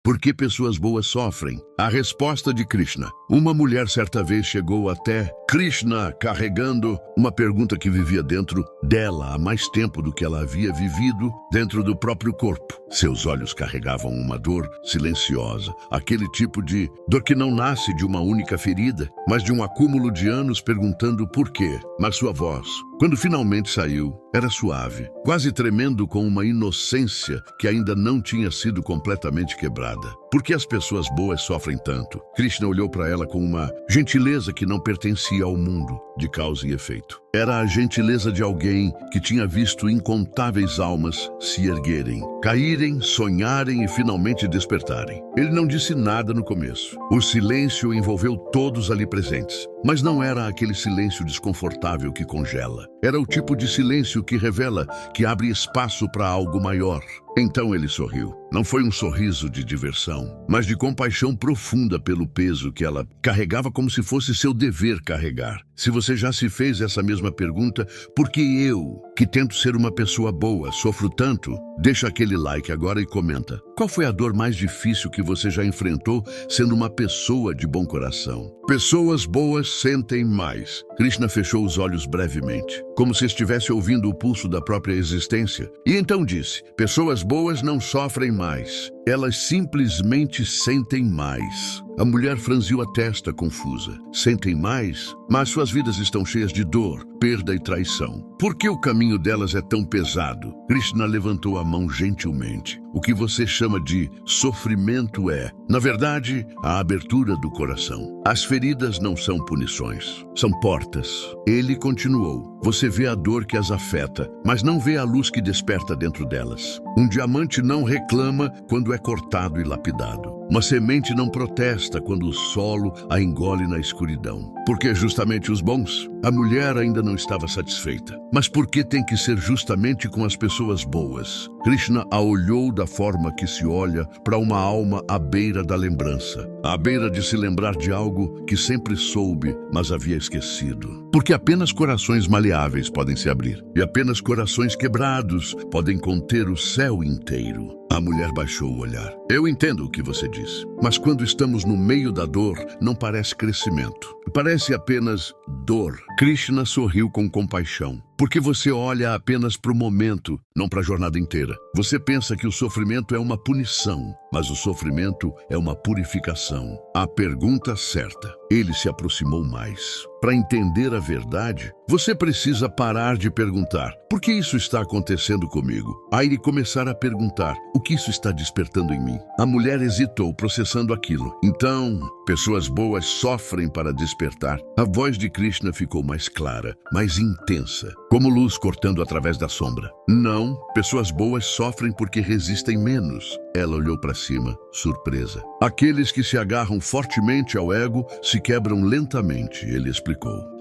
Por que pessoas boas sofrem? A resposta de Krishna. Uma mulher certa vez chegou até Krishna carregando uma pergunta que vivia dentro dela há mais tempo do que ela havia vivido dentro do próprio corpo. Seus olhos carregavam uma dor silenciosa, aquele tipo de dor que não nasce de uma única ferida, mas de um acúmulo de anos perguntando por quê. Mas sua voz, quando finalmente saiu, era suave, quase tremendo com uma inocência que ainda não tinha sido completamente quebrada. Por que as pessoas boas sofrem tanto? Krishna olhou para ela com uma gentileza que não pertencia ao mundo de causa e efeito. Era a gentileza de alguém que tinha visto incontáveis almas se erguerem, caírem, sonharem e finalmente despertarem. Ele não disse nada no começo. O silêncio envolveu todos ali presentes. Mas não era aquele silêncio desconfortável que congela. Era o tipo de silêncio que revela, que abre espaço para algo maior. Então ele sorriu. Não foi um sorriso de diversão, mas de compaixão profunda pelo peso que ela carregava como se fosse seu dever carregar. Se você já se fez essa mesma pergunta, por que eu, que tento ser uma pessoa boa, sofro tanto? Deixa aquele like agora e comenta. Qual foi a dor mais difícil que você já enfrentou sendo uma pessoa de bom coração? Pessoas boas sentem mais. Krishna fechou os olhos brevemente, como se estivesse ouvindo o pulso da própria existência. E então disse, pessoas boas não sofrem mais. Elas simplesmente sentem mais. A mulher franziu a testa, confusa. Sentem mais, mas suas vidas estão cheias de dor, perda e traição. Por que o caminho delas é tão pesado? Krishna levantou a mão gentilmente. O que você chama de sofrimento é, na verdade, a abertura do coração. As feridas não são punições, são portas. Ele continuou. Você vê a dor que as afeta, mas não vê a luz que desperta dentro delas. Um diamante não reclama quando é cortado e lapidado. Uma semente não protesta quando o solo a engole na escuridão. Porque justamente os bons? A mulher ainda não estava satisfeita. Mas por que tem que ser justamente com as pessoas boas? Krishna a olhou da forma que se olha para uma alma à beira da lembrança. À beira de se lembrar de algo que sempre soube, mas havia esquecido. Porque apenas corações maleáveis podem se abrir. E apenas corações quebrados podem conter o céu inteiro. A mulher baixou o olhar. Eu entendo o que você diz, mas quando estamos no meio da dor, não parece crescimento. Parece apenas dor. Krishna sorriu com compaixão. Porque você olha apenas para o momento, não para a jornada inteira. Você pensa que o sofrimento é uma punição, mas o sofrimento é uma purificação. A pergunta certa. Ele se aproximou mais. Para entender a verdade, você precisa parar de perguntar, por que isso está acontecendo comigo? Aí começar a perguntar, o que isso está despertando em mim? A mulher hesitou, processando aquilo. Então, pessoas boas sofrem para despertar. A voz de Krishna ficou mais clara, mais intensa, como luz cortando através da sombra. Não, pessoas boas sofrem porque resistem menos. Ela olhou para cima, surpresa. Aqueles que se agarram fortemente ao ego se quebram lentamente, ele explicou.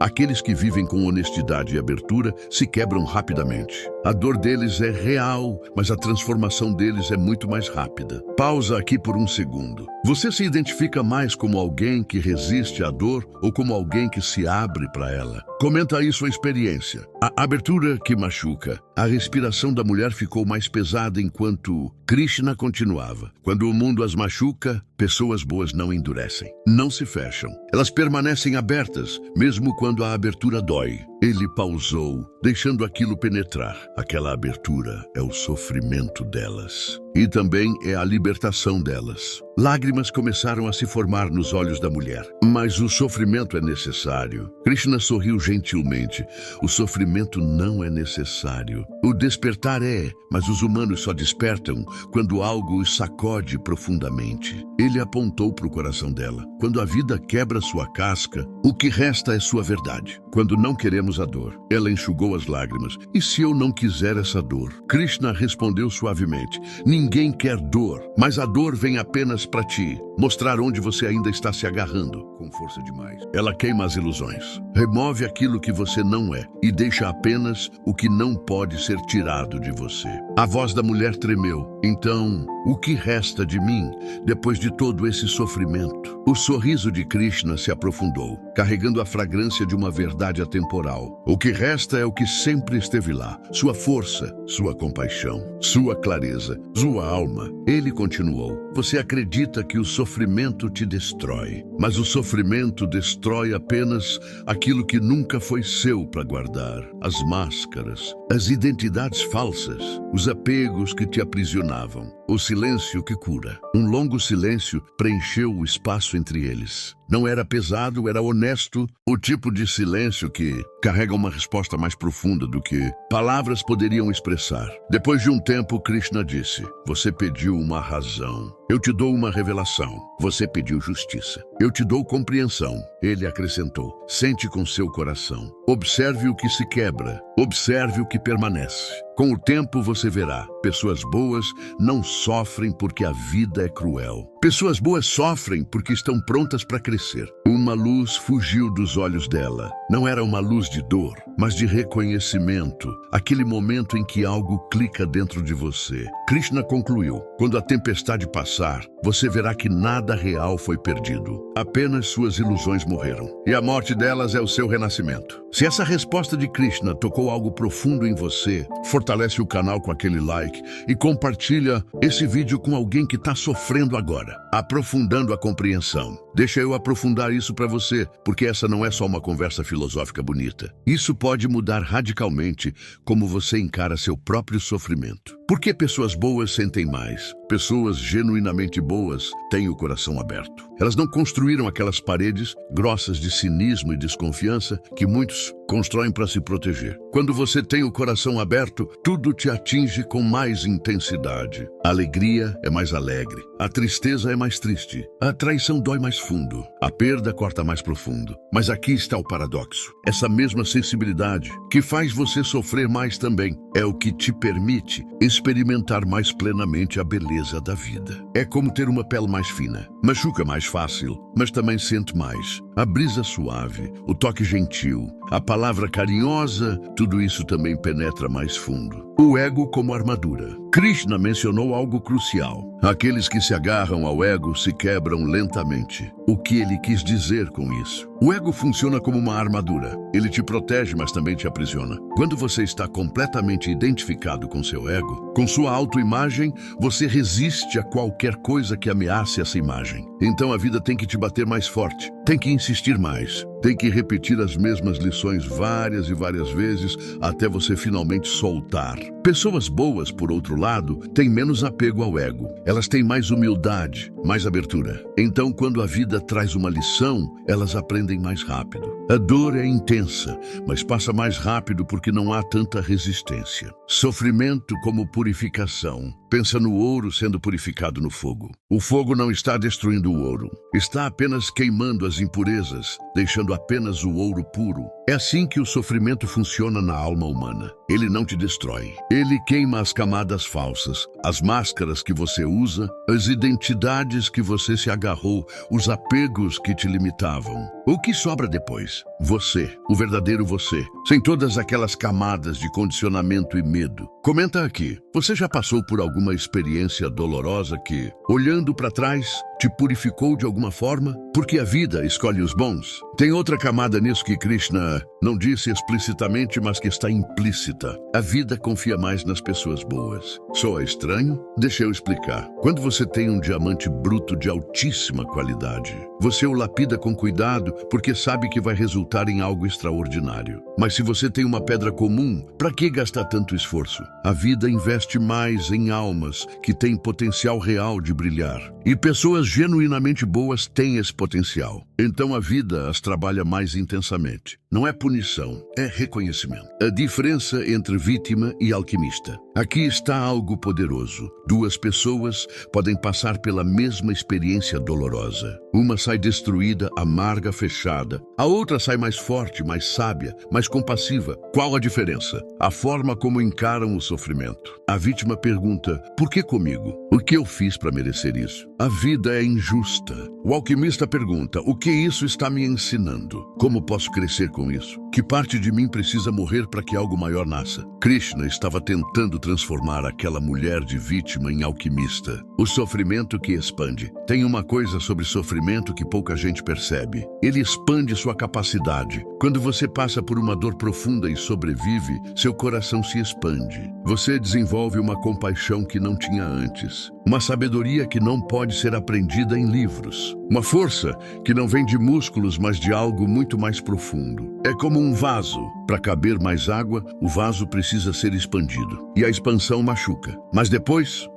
Aqueles que vivem com honestidade e abertura se quebram rapidamente. A dor deles é real, mas a transformação deles é muito mais rápida. Pausa aqui por um segundo. Você se identifica mais como alguém que resiste à dor ou como alguém que se abre para ela? Comenta aí sua experiência. A abertura que machuca. A respiração da mulher ficou mais pesada enquanto Krishna continuava. Quando o mundo as machuca, pessoas boas não endurecem, não se fecham. Elas permanecem abertas, mesmo quando a abertura dói. Ele pausou, deixando aquilo penetrar. Aquela abertura é o sofrimento delas. E também é a libertação delas. Lágrimas começaram a se formar nos olhos da mulher. Mas o sofrimento é necessário. Krishna sorriu gentilmente. O sofrimento não é necessário. O despertar é, mas os humanos só despertam quando algo os sacode profundamente. Ele apontou para o coração dela. Quando a vida quebra sua casca, o que resta é sua verdade. Quando não queremos a dor, ela enxugou as lágrimas. E se eu não quiser essa dor? Krishna respondeu suavemente. Ninguém quer dor, mas a dor vem apenas para ti mostrar onde você ainda está se agarrando com força demais. Ela queima as ilusões, remove aquilo que você não é e deixa apenas o que não pode ser tirado de você. A voz da mulher tremeu. Então, o que resta de mim depois de todo esse sofrimento? O sorriso de Krishna se aprofundou, carregando a fragrância de uma verdade atemporal. O que resta é o que sempre esteve lá: sua força, sua compaixão, sua clareza, sua alma. Ele continuou: você acredita que o sofrimento te destrói, mas o sofrimento destrói apenas aquilo que nunca foi seu para guardar. As máscaras, as identidades falsas, os apegos que te aprisionavam. O silêncio que cura. Um longo silêncio preencheu o espaço entre eles. Não era pesado, era honesto, o tipo de silêncio que carrega uma resposta mais profunda do que palavras poderiam expressar. Depois de um tempo, Krishna disse: você pediu uma razão. Eu te dou uma revelação. Você pediu justiça. Eu te dou compreensão. Ele acrescentou: sente com seu coração. Observe o que se quebra. Observe o que permanece. Com o tempo você verá. Pessoas boas não sofrem porque a vida é cruel. Pessoas boas sofrem porque estão prontas para crescer. Uma luz fugiu dos olhos dela. Não era uma luz de dor, mas de reconhecimento. Aquele momento em que algo clica dentro de você. Krishna concluiu: quando a tempestade passar, você verá que nada real foi perdido. Apenas suas ilusões morreram. E a morte delas é o seu renascimento. Se essa resposta de Krishna tocou algo profundo em você, fortalece o canal com aquele like e compartilha esse vídeo com alguém que está sofrendo agora, aprofundando a compreensão. Deixa eu aprofundar isso para você, porque essa não é só uma conversa filosófica bonita. Isso pode mudar radicalmente como você encara seu próprio sofrimento. Por que pessoas boas sentem mais? Pessoas genuinamente boas têm o coração aberto. Elas não construíram aquelas paredes grossas de cinismo e desconfiança que muitos constroem para se proteger. Quando você tem o coração aberto, tudo te atinge com mais intensidade. A alegria é mais alegre. A tristeza é mais triste. A traição dói mais fundo. A perda corta mais profundo. Mas aqui está o paradoxo. Essa mesma sensibilidade que faz você sofrer mais também é o que te permite experimentar mais plenamente a beleza da vida. É como ter uma pele mais fina. Machuca mais fácil, mas também sente mais. A brisa suave, o toque gentil, a palavra carinhosa, tudo isso também penetra mais fundo. O ego como armadura. Krishna mencionou algo crucial. Aqueles que se agarram ao ego se quebram lentamente. O que ele quis dizer com isso? O ego funciona como uma armadura. Ele te protege, mas também te aprisiona. Quando você está completamente identificado com seu ego, com sua autoimagem, você resiste a qualquer coisa que ameace essa imagem. Então a vida tem que te bater mais forte. Tem que insistir mais. Tem que repetir as mesmas lições várias e várias vezes até você finalmente soltar. Pessoas boas, por outro lado, têm menos apego ao ego. Elas têm mais humildade, mais abertura. Então, quando a vida traz uma lição, elas aprendem mais rápido. A dor é intensa, mas passa mais rápido porque não há tanta resistência. Sofrimento como purificação. Pensa no ouro sendo purificado no fogo. O fogo não está destruindo o ouro. Está apenas queimando as impurezas, deixando apenas o ouro puro. É assim que o sofrimento funciona na alma humana. Ele não te destrói. Ele queima as camadas falsas, as máscaras que você usa, as identidades que você se agarrou, os apegos que te limitavam. O que sobra depois? Você, o verdadeiro você, sem todas aquelas camadas de condicionamento e medo. Comenta aqui, você já passou por alguma experiência dolorosa que, olhando para trás, te purificou de alguma forma? Porque a vida escolhe os bons. Tem outra camada nisso que Krishna não disse explicitamente, mas que está implícita. A vida confia mais nas pessoas boas. Soa estranho? Deixa eu explicar. Quando você tem um diamante bruto de altíssima qualidade, você o lapida com cuidado porque sabe que vai resultar em algo extraordinário. Mas se você tem uma pedra comum, para que gastar tanto esforço? A vida investe mais em almas que têm potencial real de brilhar. E pessoas genuinamente boas têm esse potencial. Então a vida as trabalha mais intensamente. Não é punição, é reconhecimento. A diferença entre vítima e alquimista. Aqui está algo poderoso. Duas pessoas podem passar pela mesma experiência dolorosa. Uma sai destruída, amarga, fechada. A outra sai mais forte, mais sábia, mais compassiva. Qual a diferença? A forma como encaram o sofrimento. A vítima pergunta: por que comigo? O que eu fiz para merecer isso? A vida é injusta. O alquimista pergunta: o que isso está me ensinando? Como posso crescer com isso? Que parte de mim precisa morrer para que algo maior nasça? Krishna estava tentando transformar aquela mulher de vítima em alquimista. O sofrimento que expande. Tem uma coisa sobre sofrimento que pouca gente percebe. Ele expande sua capacidade. Quando você passa por uma dor profunda e sobrevive, seu coração se expande. Você desenvolve uma compaixão que não tinha antes. Uma sabedoria que não pode ser aprendida em livros. Uma força que não vem de músculos, mas de algo muito mais profundo. É como um vaso. Para caber mais água, o vaso precisa ser expandido. E a expansão machuca. Mas depois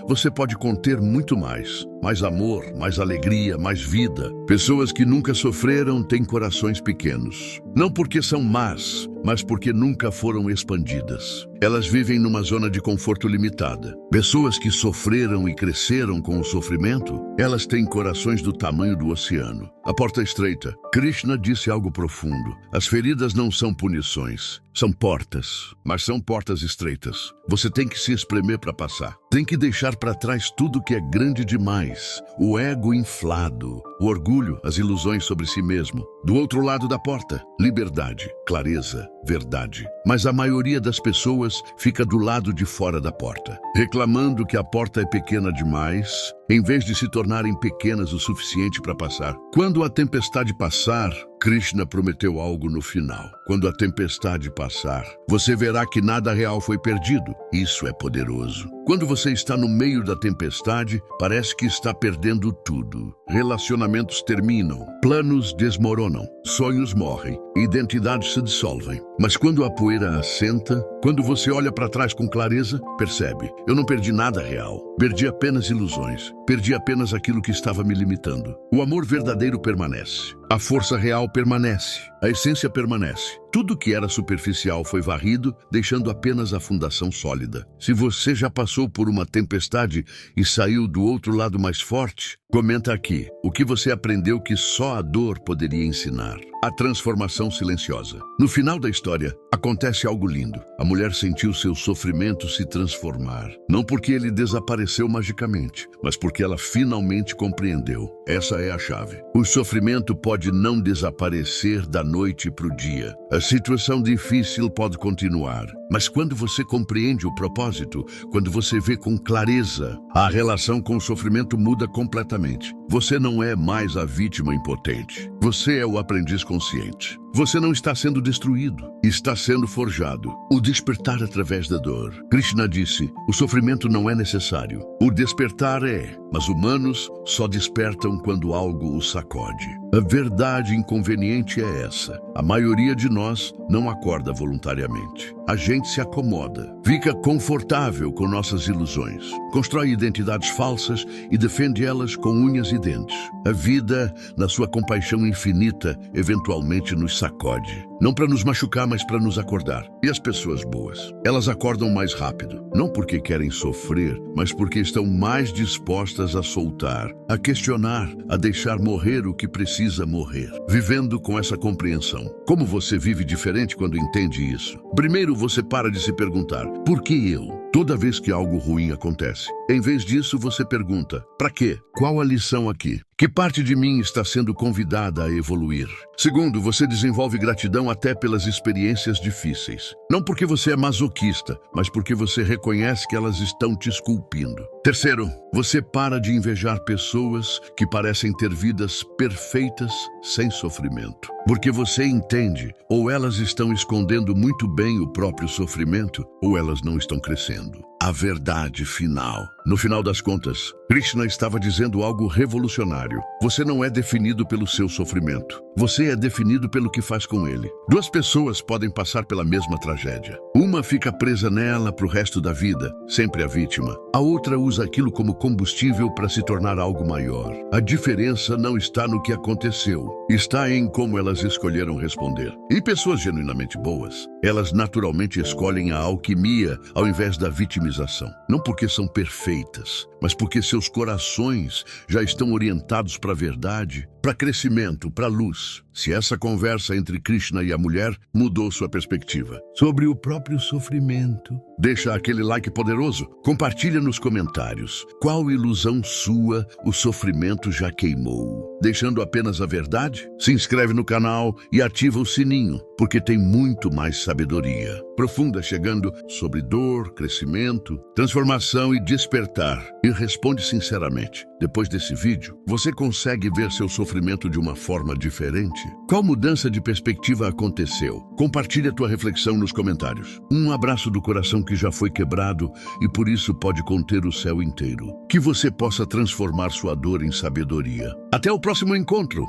você pode conter muito mais. Mais amor, mais alegria, mais vida. Pessoas que nunca sofreram têm corações pequenos. Não porque são más, mas porque nunca foram expandidas. Elas vivem numa zona de conforto limitada. Pessoas que sofreram e cresceram com o sofrimento, elas têm corações do tamanho do oceano. A porta estreita. Krishna disse algo profundo. As feridas não são punições, são portas, mas são portas estreitas. Você tem que se espremer para passar. Tem que deixar para trás tudo que é grande demais. O ego inflado, o orgulho, as ilusões sobre si mesmo. Do outro lado da porta, liberdade, clareza, verdade. Mas a maioria das pessoas fica do lado de fora da porta, reclamando que a porta é pequena demais, em vez de se tornarem pequenas o suficiente para passar. Quando a tempestade passar, Krishna prometeu algo no final. Quando a tempestade passar, você verá que nada real foi perdido. Isso é poderoso. Quando você está no meio da tempestade, parece que está perdendo tudo. Relacionamentos terminam, planos desmoronam, sonhos morrem, identidades se dissolvem. Mas quando a poeira assenta, quando você olha para trás com clareza, percebe: eu não perdi nada real. Perdi apenas ilusões. Perdi apenas aquilo que estava me limitando. O amor verdadeiro permanece. A força real permanece. A essência permanece. Tudo que era superficial foi varrido, deixando apenas a fundação sólida. Se você já passou por uma tempestade e saiu do outro lado mais forte, comenta aqui o que você aprendeu que só a dor poderia ensinar. A transformação silenciosa. No final da história, acontece algo lindo. A mulher sentiu seu sofrimento se transformar. Não porque ele desapareceu magicamente, mas porque ela finalmente compreendeu. Essa é a chave. O sofrimento pode não desaparecer da noite para o dia. A situação difícil pode continuar, mas quando você compreende o propósito, quando você vê com clareza, a relação com o sofrimento muda completamente. Você não é mais a vítima impotente. Você é o aprendiz consciente. Você não está sendo destruído, está sendo forjado. O despertar através da dor. Krishna disse: o sofrimento não é necessário. O despertar é, mas humanos só despertam quando algo os sacode. A verdade inconveniente é essa. A maioria de nós não acorda voluntariamente. A gente se acomoda, fica confortável com nossas ilusões, constrói identidades falsas e defende elas com unhas e dentes. A vida, na sua compaixão infinita, eventualmente nos sacode. Não para nos machucar, mas para nos acordar. E as pessoas boas? Elas acordam mais rápido. Não porque querem sofrer, mas porque estão mais dispostas a soltar, a questionar, a deixar morrer o que precisa morrer. Vivendo com essa compreensão. Como você vive diferente quando entende isso? Primeiro, você para de se perguntar: por que eu? Toda vez que algo ruim acontece. Em vez disso, você pergunta: para quê? Qual a lição aqui? Que parte de mim está sendo convidada a evoluir? Segundo, você desenvolve gratidão até pelas experiências difíceis. Não porque você é masoquista, mas porque você reconhece que elas estão te esculpindo. Terceiro, você para de invejar pessoas que parecem ter vidas perfeitas sem sofrimento. Porque você entende, ou elas estão escondendo muito bem o próprio sofrimento, ou elas não estão crescendo. A verdade final. No final das contas, Krishna estava dizendo algo revolucionário. Você não é definido pelo seu sofrimento. Você é definido pelo que faz com ele. Duas pessoas podem passar pela mesma tragédia. Uma fica presa nela para o resto da vida, sempre a vítima. A outra usa aquilo como combustível para se tornar algo maior. A diferença não está no que aconteceu, está em como elas escolheram responder. E pessoas genuinamente boas, elas naturalmente escolhem a alquimia ao invés da vitimização. autorização. Não porque são perfeitas, mas porque seus corações já estão orientados para a verdade, para crescimento, para a luz. Se essa conversa entre Krishna e a mulher mudou sua perspectiva sobre o próprio sofrimento, deixa aquele like poderoso, compartilha nos comentários. Qual ilusão sua o sofrimento já queimou? Deixando apenas a verdade? Se inscreve no canal e ativa o sininho, porque tem muito mais sabedoria profunda chegando sobre dor, crescimento, transformação e despertar. E responde sinceramente. Depois desse vídeo, você consegue ver seu sofrimento de uma forma diferente? Qual mudança de perspectiva aconteceu? Compartilhe a tua reflexão nos comentários. Um abraço do coração que já foi quebrado e por isso pode conter o céu inteiro. Que você possa transformar sua dor em sabedoria. Até o próximo encontro!